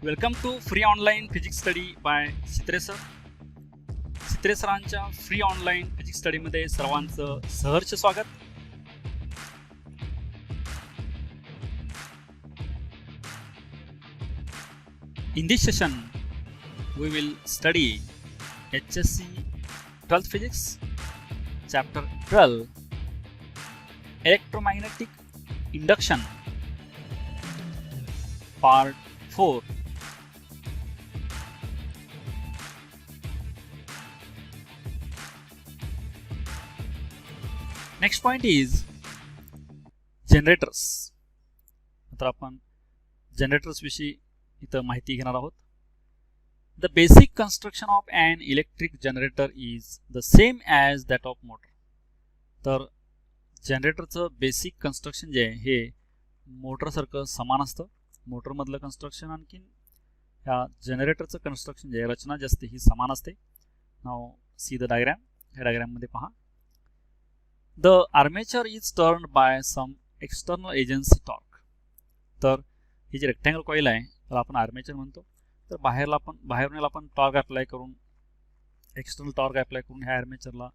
Welcome to free online physics study by Sitre sir. Sitre सरांच्या free online physics स्टडीमध्ये सर्वांचं सहर्ष स्वागत. In this session, we will study HSC 12th Physics, Chapter 12, Electromagnetic Induction, Part 4. Next point is generators. आता आपण generators विषयी इथं माहिती घेणार आहोत. The basic construction of an electric generator is the same as that of motor. तर जनरेटरचं basic construction जे आहे हे मोटरसारखं समान असतं. मोटरमधलं कन्स्ट्रक्शन आणखीन ह्या जनरेटरचं कन्स्ट्रक्शन जे आहे रचना जी असते ही समान असते. नाव सी द डायग्राम. ह्या डायग्राममध्ये पहा. The armature is turned by some external agency torque. तर ही जी रेक्टँगल कॉईल आहे त्याला आपण आर्मेचर म्हणतो. तर बाहेरून आपण टॉर्क अप्लाय करून एक्सटर्नल टॉर्क अप्लाय करून ह्या आर्मेचरला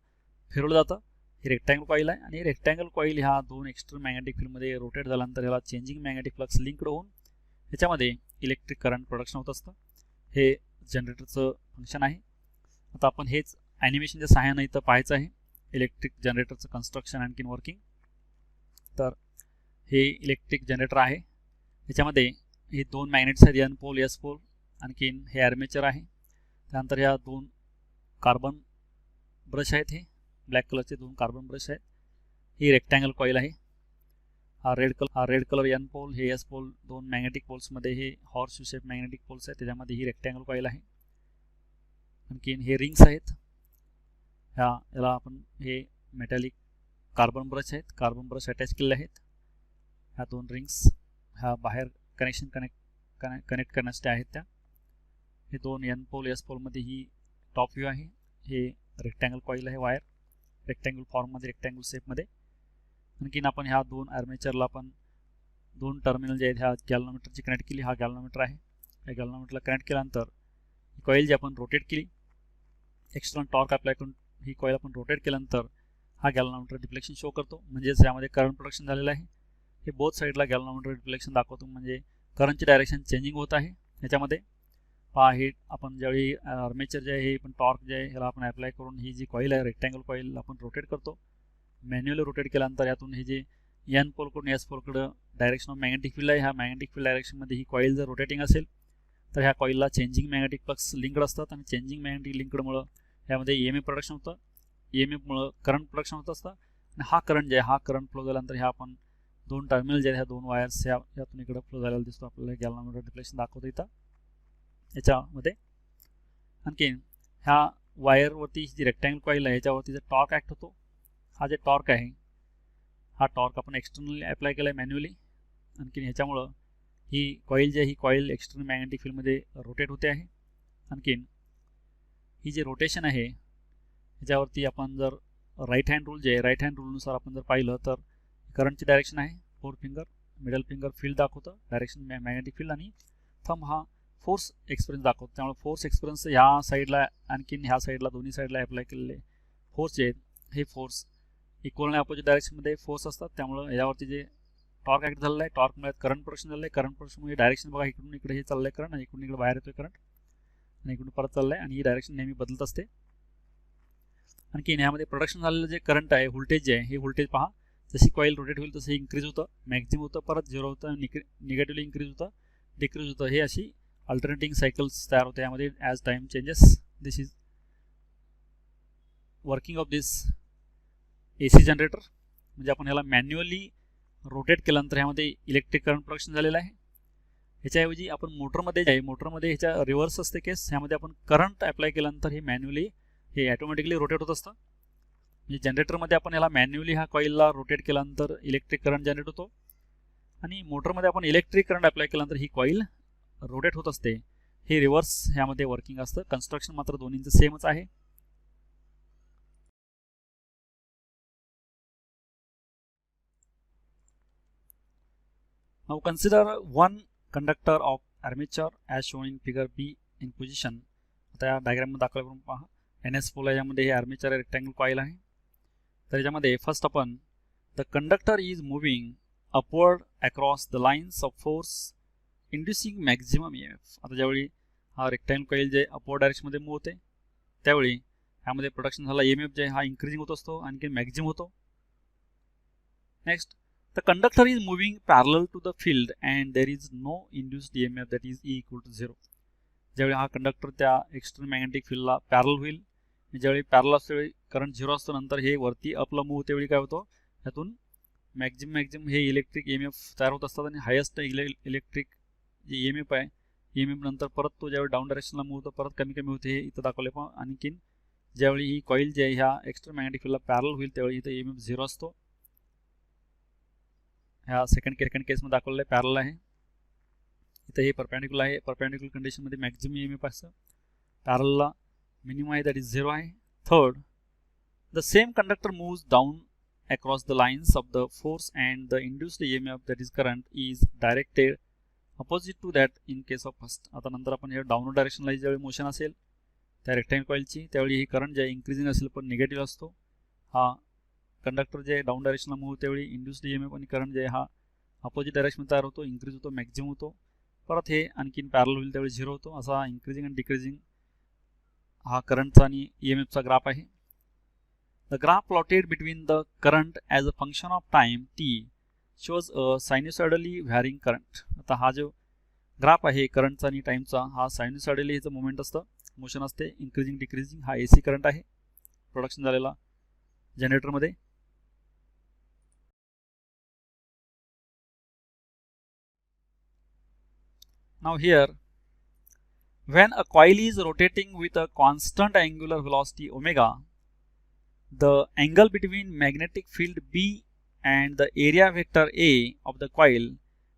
फिरवलं जातं. ही रेक्टँगल कॉईल आहे आणि रेक्टँगल कॉईल ह्या दोन एक्सटर्नल मॅग्नेटिक फील्डमध्ये रोटेट झाल्यानंतर ह्याला चेंजिंग मॅग्नेटिक फ्लक्स लिंक्ड होऊन ह्याच्यामध्ये इलेक्ट्रिक करंट प्रोडक्शन होत असतं. हे जनरेटरचं फंक्शन आहे. आता आपण हेच ॲनिमेशनच्या सहाय्यानं इथं पाहायचं आहे इलेक्ट्रिक जनरेटरचं कन्स्ट्रक्शन आणखीन वर्किंग. तर हे इलेक्ट्रिक जनरेटर आहे. ह्याच्यामध्ये हे दोन मॅग्नेट्स आहेत, एन पोल एस पोल. आणखीन हे आर्मेचर आहे. त्यानंतर ह्या दोन कार्बन ब्रश आहेत. हे ब्लॅक कलरचे दोन कार्बन ब्रश आहेत. ही रेक्टँगल कॉईल आहे. हा रेड कलर एन पोल, हे एस पोल. दोन मॅग्नेटिक पोल्समध्ये हे horse U shape magnetic poles आहेत. त्याच्यामध्ये ही रेक्टँगल कॉईल आहे. आणखीन हे रिंग्स आहेत. याला आपण हे मेटॅलिक कार्बन ब्रश आहेत. कार्बन ब्रश अटॅच केलेले आहेत. ह्या दोन रिंग्स ह्या बाहेर कनेक्ट करण्यासाठी आहेत. त्या हे दोन एन पोल एस पोलमध्ये ही टॉप व्ह्यू आहे. हे रेक्टँगल कॉईल आहे. वायर रेक्टँगल फॉर्ममध्ये रेक्टँगल शेपमध्ये. आणखीन आपण ह्या दोन आर्मेचरला आपण दोन टर्मिनल जे आहेत ह्या गॅल्व्हनोमीटरची कनेक्ट केली. हा गॅल्व्हनोमीटर आहे. या गॅल्व्हनोमीटरला कनेक्ट केल्यानंतर ही कॉईल जी आपण रोटेट केली एक्सटर्नल टॉर्क अप्लाय करून ही कॉईल आपण रोटेट केल्यानंतर हा गॅल्व्हनोमीटर डिफ्लेक्शन शो करतो. म्हणजेच यामध्ये करंट प्रोडक्शन झालेलं आहे. हे बोथ साईडला गॅल्व्हनोमीटर डिफ्लेक्शन दाखवतो. म्हणजे करंटची डायरेक्शन चेंजिंग होत आहे. याच्यामध्ये पहा हे आपण ज्यावेळी आर्मेचर जे आहे हे पण टॉर्क जे आहे ह्याला आपण अप्लाय करून ही जी कॉईल आहे रेक्टँगल कॉईल आपण रोटेट करतो. मॅन्युअली रोटेट केल्यानंतर यातून हे जे एन पोलकडून एस पोलकडं डायरेक्शन ऑफ मॅग्नेटिक फील्ड आहे. ह्या मॅग्नेटिक फील्ड डायरेक्शनमध्ये ही कॉईल जर रोटेटिंग असेल तर ह्या कॉईलला चेंजिंग मॅग्नेटिक फ्लक्स लिंक्ड असतात. आणि चेंजिंग मॅग्नेटिक लिंकडमुळं यामध्ये EMF प्रोडक्शन होतं. EMFमुळं करंट प्रोडक्शन होत असतं. आणि हा करंट जे आहे हा करंट फ्लो झाल्यानंतर ह्या आपण दोन टर्मिनल जे आहेत ह्या दोन वायर्स यातून इकडं फ्लो झालेला दिसतो. आपल्याला गॅल्व्हनोमीटर डिफ्लेक्शन दाखवतो इथं याच्यामध्ये. आणखीन ह्या वायरवरती जी रेक्टँगल कॉईल आहे ह्याच्यावरती जर टॉर्क ॲक्ट होतो. हा जे टॉर्क आहे हा टॉर्क आपण एक्सटर्नली अप्लाय केला आहे मॅन्युअली. आणखीन ह्याच्यामुळं ही कॉईल जी आहे ही कॉईल एक्सटर्नल मॅग्नेटिक फील्डमध्ये रोटेट होते आहे. आणखीन ही जी रोटेशन आहे ह्याच्यावरती आपण जर राईट हँड रूल जे आहे राईट हँड रूलनुसार आपण जर पाहिलं तर करंटची डायरेक्शन आहे. Four finger middle finger field दाखवतं डायरेक्शन मॅग्नेटिक फील्ड. आणि थंब हा फोर्स एक्सपिरियन्स दाखवतो. त्यामुळे फोर्स एक्सपिरियन्स ह्या साईडला आणखीन ह्या साईडला दोन्ही साईडला अप्लाय केलेले फोर्स जे आहेत हे फोर्स इक्वल आणि अपोजिट डायरेक्शनमध्ये फोर्स असतात. त्यामुळं यावरती जे टॉर्क ॲक्ट झालेला आहे टॉर्कमुळे करंट प्रोडक्शन झालं आहे. करंट प्रोडक्शनमुळे डायरेक्शन बघा इकडून इकडे हे चाललं आहे करंट आणि इकडून इकडे बाहेर येतोय करंट आणि इकडून परत चाललं आहे. आणि ही डायरेक्शन नेहमी बदलत असते. आणखी ह्यामध्ये प्रोडक्शन झालेलं जे करंट आहे व्होल्टेज जे आहे हे व्होल्टेज पहा जशी कॉईल रोटेट होईल तसं इन्क्रीज होतं मॅक्झिमम होतं परत झिरो होतं निगेटिव्हली इन्क्रीज होतं डिक्रीज होतं. हे अशी अल्टरनेटिंग सायकल्स तयार होते यामध्ये as time changes. This is working of this AC generator. म्हणजे आपण ह्याला मॅन्युअली रोटेट केल्यानंतर ह्यामध्ये इलेक्ट्रिक करंट प्रोडक्शन झालेलं आहे. ह्याच्याऐवजी आपण मोटरमध्ये जे आहे मोटरमध्ये ह्याच्या रिव्हर्स असते केस. ह्यामध्ये आपण करंट अप्लाय केल्यानंतर हे मॅन्युअली हे ॲटोमॅटिकली रोटेट होत असतं. म्हणजे जनरेटरमध्ये आपण याला मॅन्युअली ह्या कॉईलला रोटेट केल्यानंतर इलेक्ट्रिक करंट जनरेट होतो. आणि मोटरमध्ये आपण इलेक्ट्रिक करंट अप्लाय केल्यानंतर ही कॉईल रोटेट होत असते. हे रिव्हर्स ह्यामध्ये वर्किंग असतं. कन्स्ट्रक्शन मात्र दोन्हींचं सेमच आहे. Now consider one conductor of armature as shown in figure B in position. आता या डायग्राम मध्ये दाखवल्याप्रमाणे पहा NS पोल आहे, यामध्ये हे आर्मेचर रेक्टँगल कॉईल आहे. तर याच्यामध्ये फर्स्ट आपण the conductor is moving upward across the lines of force inducing maximum EMF. आता ज्यावेळी हा रेक्टँगल कॉईल जे अपवर्ड डायरेक्शनमध्ये मूव्ह होते त्यावेळी यामध्ये प्रोडक्शन झाला EMF जे हा इन्क्रीजिंग होत असतो, आणखी मॅक्झिमम होतो. Next, the conductor is moving parallel to the field and there is no induced EMF that is E equal to 0. ज्यावेळी हा कंडक्टर त्या एक्सटर्नल मॅग्नेटिक फील्डला पॅरल होईल, ज्यावेळी पॅरल असतो त्यावेळी करंट 0 असतो, नंतर हे वरती अपला मूव्ह त्यावेळी काय होतं, त्यातून मॅक्झिमम हे इलेक्ट्रिक EMF तयार होत असतात आणि हायेस्ट इलेक्ट्रिक जे EMF आहे EMF नंतर परत तो ज्यावेळी डाऊन डायरेक्शनला मूव्ह होतो परत कमी कमी होते. हे इथं दाखवले पण आणखीन ज्यावेळी ही कॉईल जे आहे ह्या एक्स्ट्रा मॅग्नेटिक फील्डला पॅरल होईल त्यावेळी इथं EMF 0 असतो. ह्या सेकंड केसमध्ये दाखवलेलं आहे पॅरल आहे. इथं हे परपॅन्डिक्युलर आहे, परपॅन्डिक्युलर कंडिशनमध्ये मॅक्झिमम EMF असतं, पॅरलला मिनिमम आहे दॅट इज 0 आहे. Third, the same conductor moves down across the lines of the force and the induced EMF that is current is directed opposite to that in case of first. आता नंतर आपण हे downward डायरेक्शनला ज्यावेळी motion असेल त्या rectangle कॉईलची त्यावेळी ही current जे increasing असेल पण निगेटिव्ह असतो. हा कंडक्टर जे डाऊन डायरेक्शनला मूव्ह त्यावेळी इंड्युस्ड EMF आणि करंट जे हा अपोजिट डायरेक्शन तयार होतो, इन्क्रीज होतो, मॅक्झिमम होतो. परत हे आणखीन पॅरल होईल त्यावेळी 0 होतो. असा इन्क्रीजिंग आणि डिक्रीजिंग हा करंटचा आणि EMFचा ग्राफ आहे. The graph plotted between the current as a function of time t shows a sinusoidally varying current. आता हा जो ग्राफ आहे करंटचा आणि टाइमचा हा सायनुसॉइडली ह्याचं मुवमेंट असतं, मोशन असते, इन्क्रीजिंग डिक्रीजिंग. हा AC करंट आहे प्रोडक्शन झालेला जनरेटरमध्ये. Now here when a coil is rotating with a constant angular velocity omega, the angle between magnetic field B and the area vector A of the coil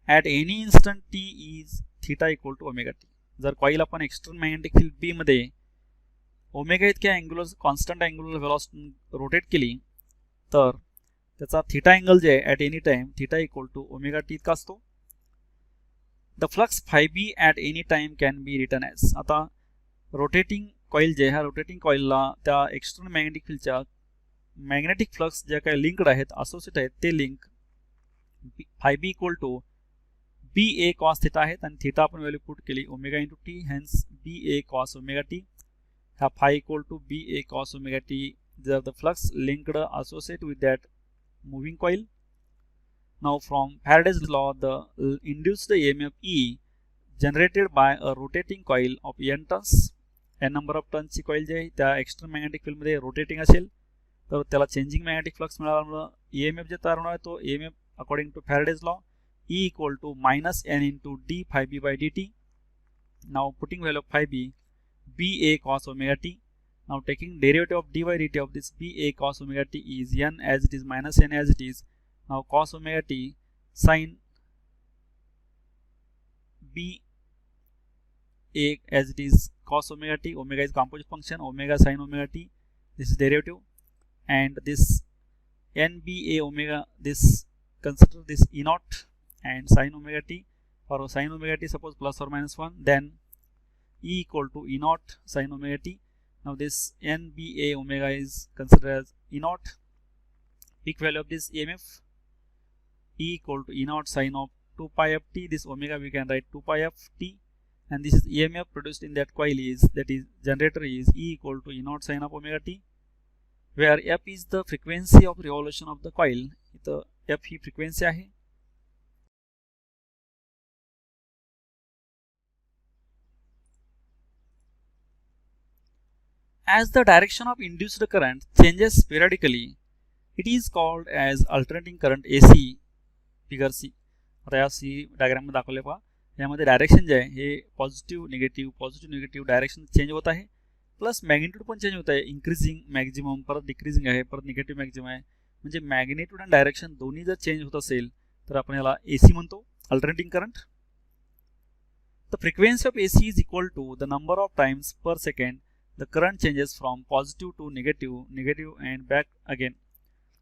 at any instant t is theta equal to omega t. जर coil आपण external magnetic field B मध्ये omega इतक्या constant angular velocity rotate केली तर त्याचा theta angle जे आहे at any time theta equal to omega T इतका असतो. The flux phi B at any time can be written as. आता रोटेटिंग कॉईल जे ह्या रोटेटिंग कॉईलला त्या एक्सटर्नल मॅग्नेटिक फील्डच्या मॅग्नेटिक फ्लक्स ज्या काही लिंक्ड आहेत असोसिएट आहेत ते link phi B equal to B A cos theta आहेत आणि थिटा आपण व्हॅल्यू पुट केली omega into T, hence B A cos omega T. ह्या phi equal to B A cos omega T जर the flux linked associate with that moving coil. Now from Faraday's law the induced EMF E generated by a rotating coil of N turns, N number of टर्न्सची coil जी आहे त्या external magnetic फील्डमध्ये rotating असेल तर त्याला changing magnetic flux मिळाल्यामुळं EMF जे तयार होणार आहे तो EMF according to Faraday's law E equal to minus N into D phi B by D T. Now putting value of phi B B A cos omega T. Now taking derivative of D by D T of this B A cos omega T is N as it is minus N as it is. Now cos omega t sin b a as it is cos omega t, omega is composite function, omega sin omega t, this is derivative, and this nba omega, this consider this E naught and sin omega t. For sin omega t suppose plus or minus 1, then E equal to E naught sin omega t. Now this nba omega is considered as E naught. Peak value of this EMF E equal to E naught sin of 2 pi f t. This omega we can write 2 pi f t, and this is EMF produced in that coil is, that is generator is E equal to E naught sin of omega t, where f is the frequency of revolution of the coil. इथं f ही frequency आहे. As the direction of induced current changes periodically, it is called as alternating current AC. Figure C. आता या C diagram दाखवले पहा, यामध्ये direction जे आहे हे पॉझिटिव्ह निगेटिव्ह डायरेक्शन चेंज होत आहे, प्लस मॅग्निट्यूड पण चेंज होत आहे, इन्क्रीजिंग मॅक्झिमम परत डिक्रीजिंग आहे, परत निगेटिव्ह मॅक्झिमम आहे. म्हणजे मॅग्निट्यूड आणि डायरेक्शन दोन्ही जर चेंज होत असेल तर आपण याला AC म्हणतो, alternating current. The frequency of AC is equal to the number of times per second the current changes from positive to negative and back again.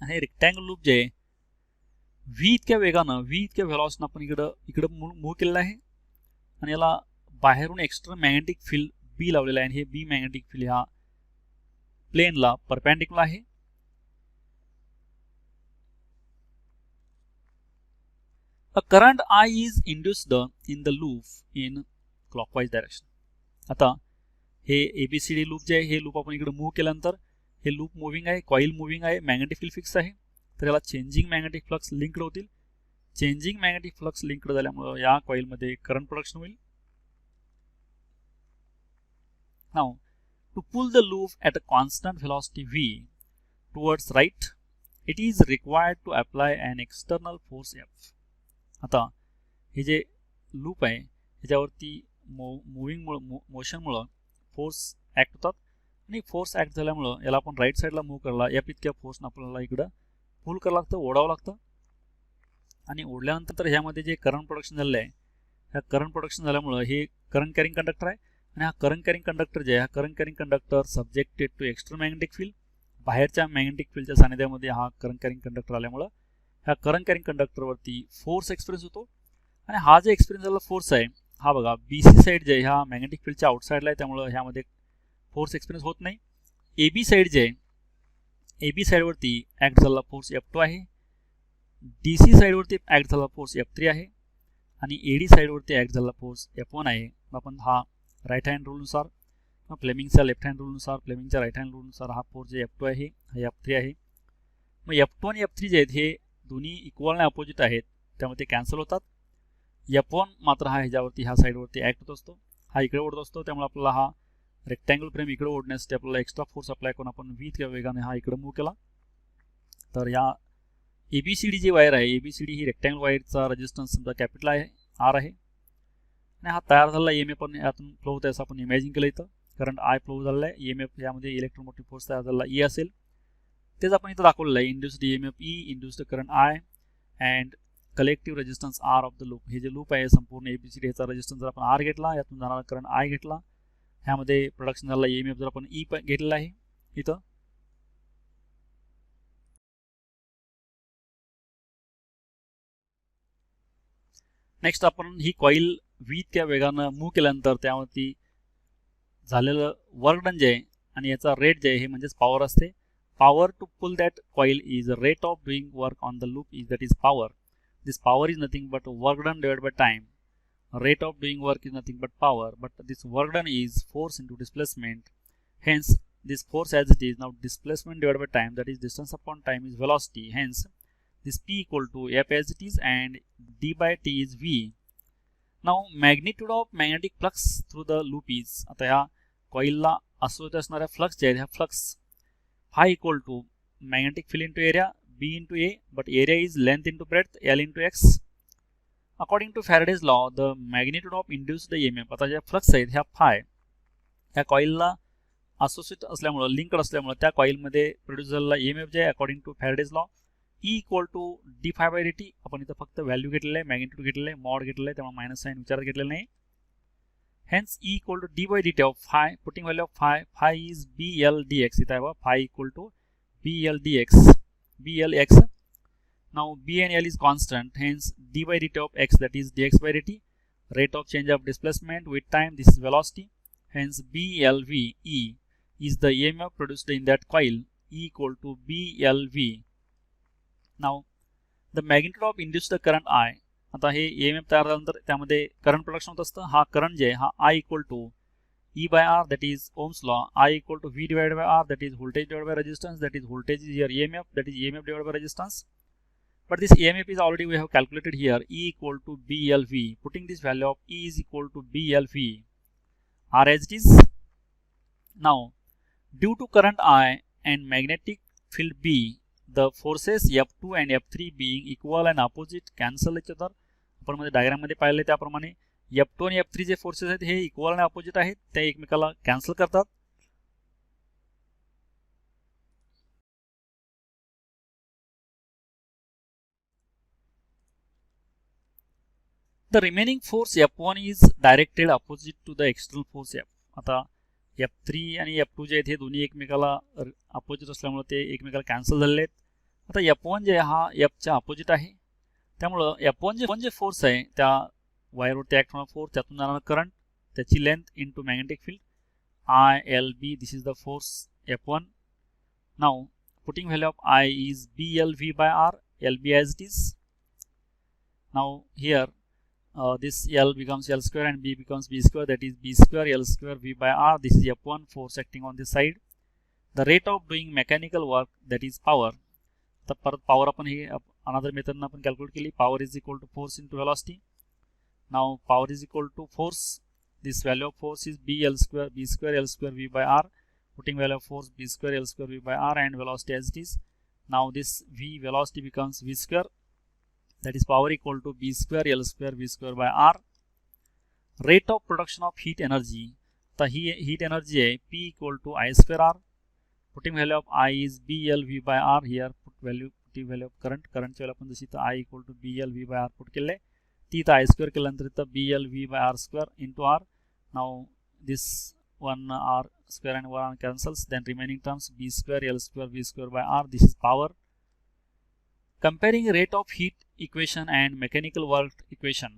हे रेक्टँगल लूप जे आहे व्ही इतक्या वेगानं व्ही इतक्या व्हेलॉसिटीनं आपण इकडं मूव्ह केलेलं आहे आणि याला बाहेरून एक्स्ट्रा मॅग्नेटिक फील्ड बी लावलेलं आहे आणि हे बी मॅग्नेटिक फील्ड ह्या प्लेनला परपेंडिक्युलर आहे. A current I is induced in the loop in clockwise direction. आता हे ABCD लूप जे आहे हे लूप आपण इकडे मूव्ह केल्यानंतर हे लूप मूव्हिंग आहे, कॉईल मूव्हिंग आहे, मॅग्नेटिक फील्ड फिक्स आहे, तर याला चेंजिंग मॅग्नेटिक फ्लक्स लिंक्ड होतील. चेंजिंग मॅग्नेटिक फ्लक्स लिंक्ड झाल्यामुळे या कॉईलमध्ये करंट प्रोडक्शन होईल. Now to pull the loop at a constant velocity v towards right, it is required to apply an external force F. आता हे जे loop आहे ह्याच्यावरती मोशनमुळं force act होतात आणि फोर्स ॲक्ट झाल्यामुळं याला आपण राईट साईडला मूव्ह करायला या इतक्या फोर्सनं आपल्याला इकडं पुल करावं लागतं, ओढावं लागतं. आणि ओढल्यानंतर ह्यामध्ये जे करंट प्रोडक्शन झालेलं आहे ह्या करंट प्रोडक्शन झाल्यामुळं हे करंट कॅरिंग कंडक्टर आहे आणि हा करंट कॅरिंग कंडक्टर जे आहे हा current carrying conductor subjected to extra magnetic field, बाहेरच्या मॅग्नेटिक फील्डच्या सानिध्यामध्ये हा करंट कॅरिंग कंडक्टर आल्यामुळं ह्या करंट कॅरिंग कंडक्टरवरती फोर्स एक्सपिरियन्स होतो. आणि हा जे एक्सपिरियन्स झालेला फोर्स आहे हा बघा BC साईड जे आहे ह्या मॅग्नेटिक फील्डच्या आउटसाईडला आहे त्यामुळं ह्यामध्ये फोर्स एक्सपिरियन्स होत नाही. AB साईड जे आहे AB साईडवरती ॲक्ट झालेला फोर्स F2 आहे, DC साईडवरती ॲक्ट झालेला फोर्स F3 आहे आणि AD साईडवरती ॲक्ट झालेला फोर्स F1 आहे. आपण हा राईट हँड रूलनुसार किंवा फ्लेमिंगच्या लेफ्ट हँड रूलनुसार फ्लेमिंगच्या राईट हँड रूलनुसार हा फोर्स जे F2 आहे हा F3 आहे. मग F2 आणि F3 जे आहेत हे दोन्ही इक्वल आणि अपोजिट आहेत त्यामुळे ते कॅन्सल होतात. F1 मात्र हा ह्याच्यावरती ह्या साईडवरती ॲक्ट होत असतो, हा इकडे ओढत असतो, त्यामुळे आपल्याला हा रेक्टँगल फ्रेम इकडे ओढण्यासाठी आपल्याला एक्स्ट्रा फोर्स अप्लाय करून आपण व्ही इतक्या वेगाने हा इकडे मूव्ह केला. तर या ABCD जी वायर आहे ABCD ही रेक्टँगल वायरचा रेजिस्टन्स समजा कॅपिटल आहे R आहे आणि हा तयार झालेला EMF पण यातून फ्लो होत आहे असं आपण इमॅजिन केलं इथं. करंट I फ्लो झालेला आहे, EMF यामध्ये इलेक्ट्रोमोटिव्ह फोर्स तयार झालेला E असेल, तेच आपण इथं दाखवलेलं आहे. Induced EMF E, induced current I and collective resistance R of the loop. हे जे लूप आहे संपूर्ण ABCD ह्याचा रेजिस्टन्स जर आपण R घेतला, यातून जाणारा करंट I घेतला, ह्यामध्ये प्रोडक्शन झालेला EMF जर आपण E घेतलेला आहे इथं. नेक्स्ट आपण ही कॉईल व्ही इतक्या वेगानं मूव्ह केल्यानंतर त्यावरती झालेलं वर्क डन जे आहे आणि याचा रेट जे आहे हे म्हणजेच पॉवर असते. Power to pull that coil is a rate of doing work on the loop is that is power. This power is nothing but work done divided by time. Rate of doing work is nothing but power, but this work done is force into displacement. Hence, this force as it is now displacement divided by time, that is distance upon time is velocity. Hence, this P equal to F as it is and D by T is V. Now, magnitude of magnetic flux through the loop is, आता ह्या कॉईलला associate असणाऱ्या flux जे आहेत ह्या flux phi equal to magnetic field into area B into A, but area is length into breadth L into X. According to Faraday's law, the magnitude of induced EMF, आता ज्या flux आहेत ह्या five ह्या कॉईलला associate असल्यामुळं linked असल्यामुळं त्या कॉईलमध्ये produce झालेला EMF जे आहे according to Faraday's law E equal to D phi by D T. आपण इथं फक्त व्हॅल्यू घेतलेलं आहे, मॅग्नेट्यूड घेतलेलं आहे, मॉड घेतलेलं आहे, त्यामुळे मायनस साईन विचारात घेतलेलं नाही. Hence E equal to D by D T of phi, putting value of phi is BL dx. इथं आहे बघा phi equal to BL dx, BL x. Now B and L is constant, hence d by dt of x, that is dx by dt. Rate of change of displacement with time, this is velocity. Hence BLV E is the EMF produced in that coil, E equal to BLV. Now the magnitude of induced current I. आता हे EMF तयार झाल्यानंतर त्यामध्ये current production होत असतं. हा current जे आहे हा I equal to E by R, that is Ohm's law. I equal to V divided by R, that is voltage divided by resistance, that is voltage is here EMF, that is EMF divided by resistance. But this EMF is already we have calculated here, E equal to BLV. Putting this value of E is equal to BLV, R as it is. Now, due to current I and magnetic field B, the forces F2 and F3 being equal and opposite cancel each other. आपण मध्ये diagram मध्ये पाहिले त्याप्रमाणे F2 आणि F3 जे forces आहेत हे equal आणि अपोजिट आहेत, ते एकमेकाला कॅन्सल करतात. The remaining force F1 is directed opposite to the external force F. आता F3 आणि F2 जे आहेत हे दोन्ही एकमेकाला अपोजिट असल्यामुळे ते एकमेकाला कॅन्सल झालेले आहेत. आता F1 जे हा Fच्या अपोजिट आहे, त्यामुळं F1 जे फोर्स आहे त्या वायरवरती ॲक्ट होणारा फोर्स, त्यातून जाणारा करंट, त्याची length into magnetic field ILB, this is the force F1. Now putting value of I is BLV by R, LB as it is. Now here this L becomes L square and B becomes B square, that is B square L square V by R. This is F1 force acting on this side. The rate of doing mechanical work, that is power. तर परत power आपण हे another मेथडनं आपण calculate केली. Power is equal to force into velocity. Now power is equal to force, this value of force is B L square L square V by R. Putting value of force B square L square V by R and velocity as it is. Now this V velocity becomes V square, that is power equal to B square L square V square by R. Rate of production of heat energy, तर ही heat energy आहे P equal to I square R. Putting value of I is BLV by R. Here put value of current ची value आपण जशी तर I equal to BLV by R put केले, ती इथं I square केल्यानंतर इथं BLV by R square into R. Now this 1 R square and 1 R cancels, then remaining terms B square L square V square by R. This is power. Comparing rate of heat equation and mechanical work equation,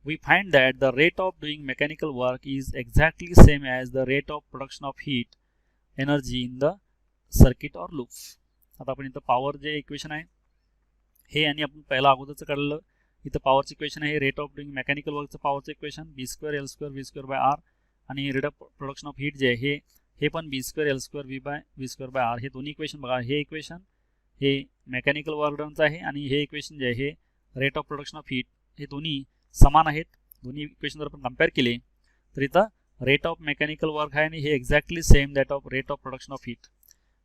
we find that the rate of doing mechanical work is exactly same as the rate of production of heat energy in the circuit or loop. आता आपण इथं power जे equation आहे हे आणि आपण पहिला अगोदरचं काढलं, इथं पॉवरचं इक्वेशन आहे रेट ऑफ डुईंग मेकॅनिकल वर्कचं पॉवरचं equation B square L square V square by R, आणि rate of production of heat जे आहे हे पण B square L square V square by R. हे दोन्ही इक्वेशन बघा, हे इक्वेशन हे मेकॅनिकल वर्क डनचं आहे आणि हे इक्वेशन जे आहे हे rate of production of heat, हे दोन्ही समान आहेत. दोन्ही इक्वेशन जर आपण कंपेअर केले तर इथं रेट ऑफ मेकॅनिकल वर्क आहे आणि हे exactly same that of rate of production of heat.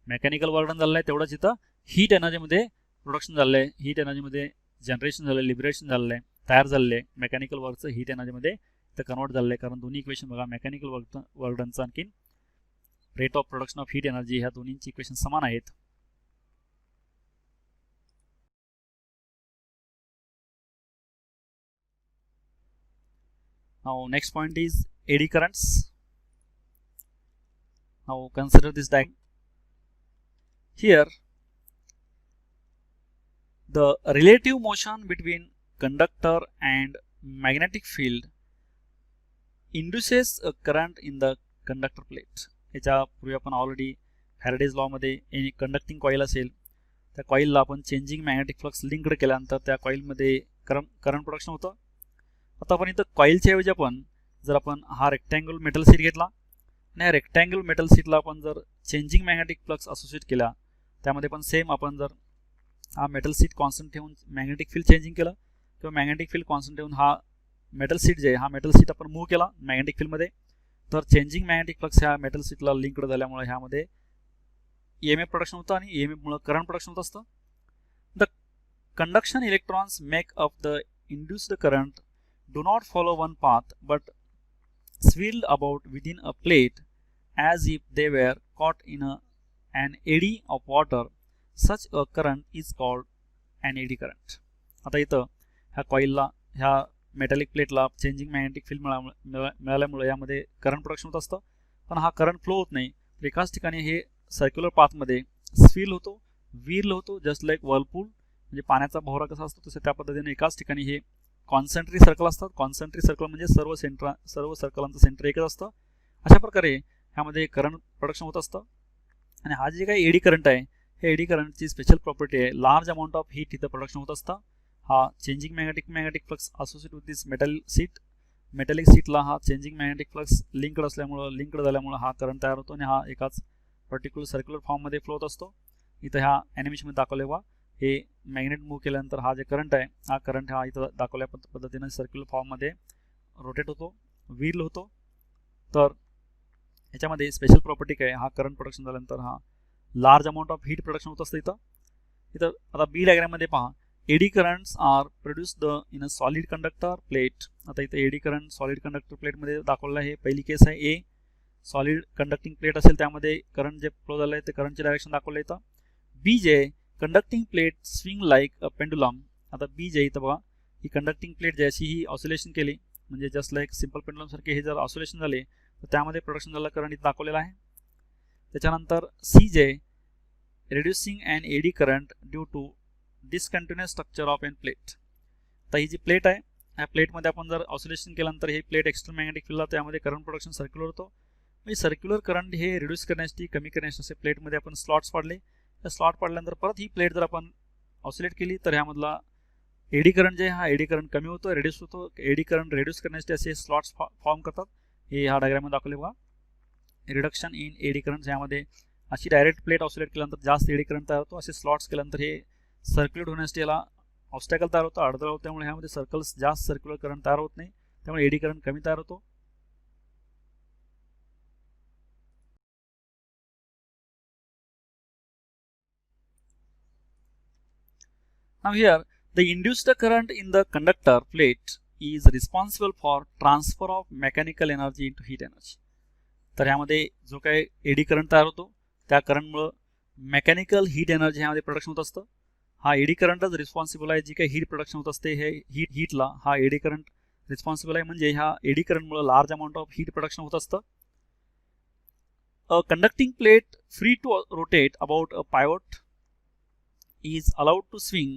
Mechanical work done झालेलं आहे तेवढंच इथं हीट एनर्जीमध्ये प्रोडक्शन झालं आहे, हीट एनर्जीमध्ये जनरेशन झालं आहे, लिबरेशन झालेलं आहे, तयार झालेलं आहे. मेकॅनिकल वर्कचं हीट एनर्जीमध्ये इथं कन्वर्ट झालेलं आहे, कारण दोन्ही इक्वेशन बघा मेकॅनिकल वर्क डनचं आणखी rate of production of heat energy ह्या दोन्हींची इक्वेशन समान आहेत. Now next point is eddy currents. Now consider this diagram. Here the relative motion between conductor and magnetic field induces a current in the conductor plate. याच्या पूर्वी आपण already Faraday's law मध्ये एक conducting coil असेल त्या कॉईलला आपण changing magnetic flux linked केल्यानंतर त्या कॉईलमध्ये करंट प्रोडक्शन होतं. आता आपण इथं कॉईलच्या ऐवजी आपण जर आपण हा रेक्टँगल मेटल सीट घेतला आणि या रेक्टँगल मेटल सीटला आपण जर चेंजिंग मॅग्नेटिक फ्लक्स असोसिएट केला, त्यामध्ये पण सेम आपण जर हा मेटल सीट कॉन्स्टंट ठेवून मॅग्नेटिक फील्ड चेंजिंग केलं किंवा मॅग्नेटिक फील्ड कॉन्स्टंट ठेवून हा मेटल सीट जे आहे हा मेटल सीट आपण मूव्ह केला मॅग्नेटिक फील्डमध्ये, तर चेंजिंग मॅग्नेटिक फ्लक्स ह्या मेटल सीटला लिंक्ड झाल्यामुळे ह्यामध्ये EMF प्रोडक्शन होतं आणि EMF मुळे करंट प्रोडक्शन होत असतं. The conduction electrons make up the induced current do not follow one path but swirl about within a plate as if they were caught in an eddy of water. Such a current is called an eddy current. आता इथं ह्या कॉईलला ह्या metallic प्लेटला changing magnetic field मिळाल्यामुळे यामध्ये current production होत असतं, पण हा करंट फ्लो होत नाही. एकाच ठिकाणी हे सर्क्युलर पाथमध्ये स्विल होतो, विर्ल होतो, जस्ट लाईक वर्लपूल, म्हणजे पाण्याचा भोवरा कसा असतो तसं त्या पद्धतीने एकाच ठिकाणी हे कॉन्सन्ट्रिक सर्कल असतात. कॉन्सन्ट्रिक सर्कल म्हणजे सर्व सर्कलांचं सेंटर एकच असतं. अशा प्रकारे ह्यामध्ये करंट प्रोडक्शन होत असतं. आणि हा जे काही एडी करंट आहे हे एडी करंटची स्पेशल प्रॉपर्टी आहे, लार्ज अमाऊंट ऑफ हीट इथं प्रोडक्शन होत असतं. हा changing magnetic flux associate with this metallic सीटला हा चेंजिंग मॅग्नेटिक फ्लक्स लिंक्ड झाल्यामुळे हा करंट तयार होतो आणि हा एकाच पर्टिक्युलर सर्क्युलर फॉर्ममध्ये फ्लो होत असतो. इथं ह्या ॲनिमेशनमध्ये दाखवले बघा, हे मॅग्नेट मूव्ह केल्यानंतर हा जे करंट आहे हा करंट हा इथं दाखवल्या पद्धतीने सर्क्युलर फॉर्ममध्ये रोटेट होतो, व्हील होतो. तर ह्याच्यामध्ये स्पेशल प्रॉपर्टी काय, हा करंट प्रोडक्शन झाल्यानंतर हा large amount of heat production होत असतं. इथं आता बी डायग्राममध्ये पहा, eddy currents are produced in a solid conductor plate. आता इथं एडी करंट सॉलिड कंडक्टर प्लेटमध्ये दाखवलं आहे. पहिली केस आहे ए, सॉलिड कंडक्टिंग प्लेट असेल त्यामध्ये करंट जे फ्लो झालं आहे ते करंटचे डायरेक्शन दाखवलं इथं. बी जे conducting plate swing like a pendulum. आता बी जे इथं बघा, ही कंडक्टिंग प्लेट जी अशी ही ऑसिलेशन केली म्हणजे जस्ट लाईक सिंपल पेंडुलम सारखे हे जर ऑसिलेशन झाले तर त्यामध्ये प्रोडक्शन झालं करंट इथं दाखवलेलं आहे. त्याच्यानंतर सी जे reducing an eddy current due to discontinuous structure of an plate. तर ही जी प्लेट आहे, ह्या प्लेटमध्ये आपण जर ऑसिलेशन केल्यानंतर ही प्लेट एक्स्टर्नल मॅग्नेटिक फील्डला त्यामध्ये करंट प्रोडक्शन सर्क्युलर होतो. म्हणजे सर्क्युलर करंट हे रिड्यूस करण्यासाठी, कमी करण्यासाठी असे प्लेटमध्ये आपण स्लॉट्स पाडले. त्या स्लॉट पाडल्यानंतर परत ही प्लेट जर आपण ऑसिलेट केली तर ह्यामधला एडी करंट जे हा एडी करंट कमी होतो, रिड्यूस होतो. एडी करंट रिड्यूस करण्यासाठी असे स्लॉट्स फॉर्म करतात. हे ह्या डायग्राममध्ये दाखवले बघा. रिडक्शन इन एडी करंट, ह्यामध्ये अशी डायरेक्ट प्लेट ऑसिलेट केल्यानंतर जास्त एडी करंट तयार होतो. असे स्लॉट्स केल्यानंतर हे सर्क्युलेट होण्यासाठी याला ऑब्स्टॅकल तयार होतं, अडथळा होतो. त्यामुळे ह्यामध्ये सर्कल्स जास्त सर्क्युलर करंट तयार होत नाही, त्यामुळे एडी करंट कमी तयार होतो. Now here the induced current in the conductor plate is responsible for transfer of mechanical energy into heat energy. तर ह्यामध्ये जो काही एडी करंट तयार होतो त्या करंटमुळे मेकॅनिकल हीट एनर्जी ह्यामध्ये प्रोडक्शन होत असतं. हा एडी करंटच रिस्पॉन्सिबल आहे, जी काही हीट प्रोडक्शन होत असते हे हीटला हा एडी करंट रिस्पॉन्सिबल आहे. म्हणजे ह्या एडी करंटमुळे large amount of heat production होत असतं. A conducting plate free to rotate about a pivot is allowed to swing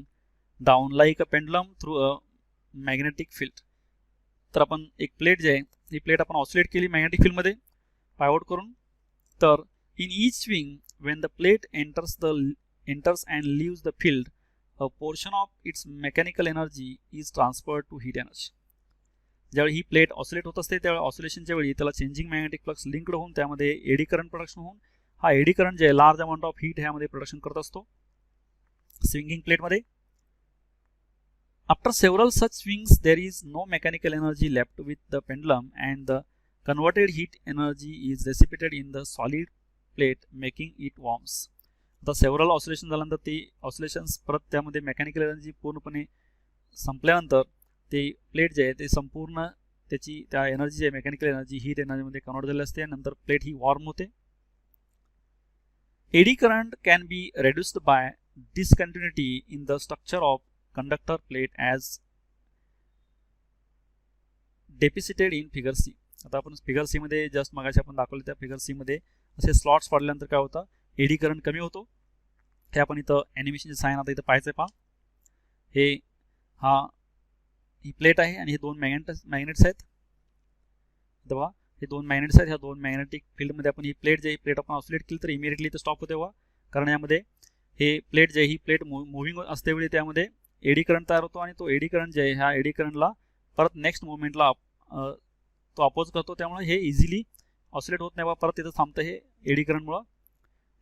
down like a pendulum through a magnetic field. तर आपण एक प्लेट जे आहे ही प्लेट आपण ऑसिलेट केली मॅग्नेटिक फील्डमध्ये पायवट करून. तर in each swing when the plate enters and leaves the field, a portion of its mechanical energy is transferred to heat energy. ज्यावेळी ही प्लेट ऑसिलेट होत असते त्यावेळी ऑसिलेशनच्या वेळी त्याला चेंजिंग मॅग्नेटिक फ्लक्स लिंक्ड होऊन त्यामध्ये एडी करंट प्रोडक्शन होऊन हा एडी करंट जे आहे लार्ज अमाऊंट ऑफ हीट ह्यामध्ये प्रोडक्शन करत असतो स्विंगिंग प्लेटमध्ये. After several such swings there is no mechanical energy left with the pendulum and the converted heat energy is dissipated in the solid plate making it warms. आता several oscillation झाल्यानंतर ते oscillations परत त्यामध्ये mechanical energy पूर्णपणे संपल्यानंतर ते plate जे आहे ते संपूर्ण त्याची त्या एनर्जी जे मेकॅनिकल एनर्जी हीट एनर्जीमध्ये कन्वर्ट झाली असते. नंतर प्लेट ही वॉर्म होते. Eddy current can be reduced by discontinuity in the structure of conductor plate as depicted in figure C. आता आपण फिगर सी मध्ये जस्ट मगाशी आपण दाखवले त्या फिगर सी मध्ये असे स्लॉट्स पडल्यानंतर काय होतं, एडी करंट कमी होतो. हे आपण इथं ॲनिमेशनचे साइन आता इथं पाहायचं आहे. पहा ही प्लेट आहे आणि हे दोन मॅग्नेट्स आहेत. बघा हे दोन मॅग्नेट्स आहेत. ह्या दोन मॅग्नेटिक फील्डमध्ये आपण ही प्लेट जी प्लेट आपण ऑसिलेट केली तर इमिडिएटली इथं स्टॉप होते. कारण यामध्ये हे प्लेट जे ही प्लेट मुव्हिंग असते वेळी त्यामध्ये एडी करंट तयार होतो आणि तो एडी करंट जे आहे ह्या एडी करंटला परत नेक्स्ट मुवमेंटला तो अपोज करतो. त्यामुळे हे इझिली ऑसिलेट होत नाही, परत तिथं थांबतं हे एडी करंटमुळं.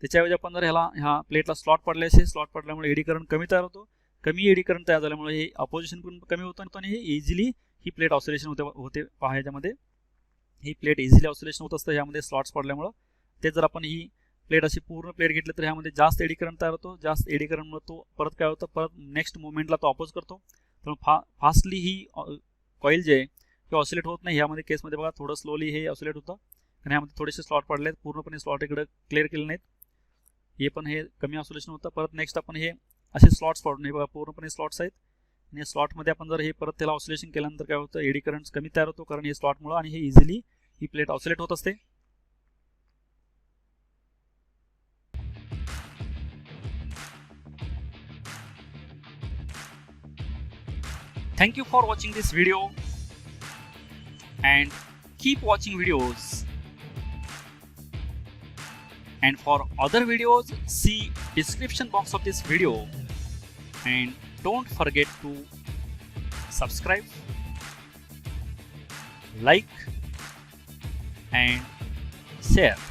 त्याच्याऐवजी आपण जर ह्या प्लेटला स्लॉट पडले असे, स्लॉट पडल्यामुळे एडी करंट कमी तयार होतो. कमी एडी करंट तयार झाल्यामुळे हे अपोजिशन पण कमी होतं आणि हे इझिली ही प्लेट ऑसिलेशन होते पहा. ह्याच्यामध्ये ही प्लेट इझिली ऑसिलेशन होत असतं ह्यामध्ये स्लॉट्स पडल्यामुळं. ते जर आपण ही प्लेट अशी पूर्ण प्लेट घेतली तर ह्यामध्ये जास्त एडी करंट तयार होतो. जास्त एडी करंटमुळे तो परत काय होतं, परत नेक्स्ट मुवमेंटला तो अपोज करतो. तर फास्टली ही कॉईल जे आहे हे ऑसिलेट होत नाही. ह्यामध्ये केसमध्ये बघा थोडं स्लोली हे ऑसिलेट होतं आणि ह्यामध्ये थोडेसे स्लॉट पडले आहेत. पूर्णपणे स्लॉट इकडे क्लिअर केले नाहीत. हे पण हे कमी ऑसिलेशन होतं. परत नेक्स्ट आपण हे असे स्लॉट्स पाडून हे बघा पूर्णपणे स्लॉट्स आहेत आणि या स्लॉटमध्ये आपण जर हे परत त्याला ऑसिलेशन केल्यानंतर काय होतं, एडी करंट कमी तयार होतो कारण हे स्लॉटमुळे आणि हे इझिली ही प्लेट ऑसिलेट होत असते. Thank you for watching this video and keep watching videos. And for other videos, see description box of this video and don't forget to subscribe, like and share.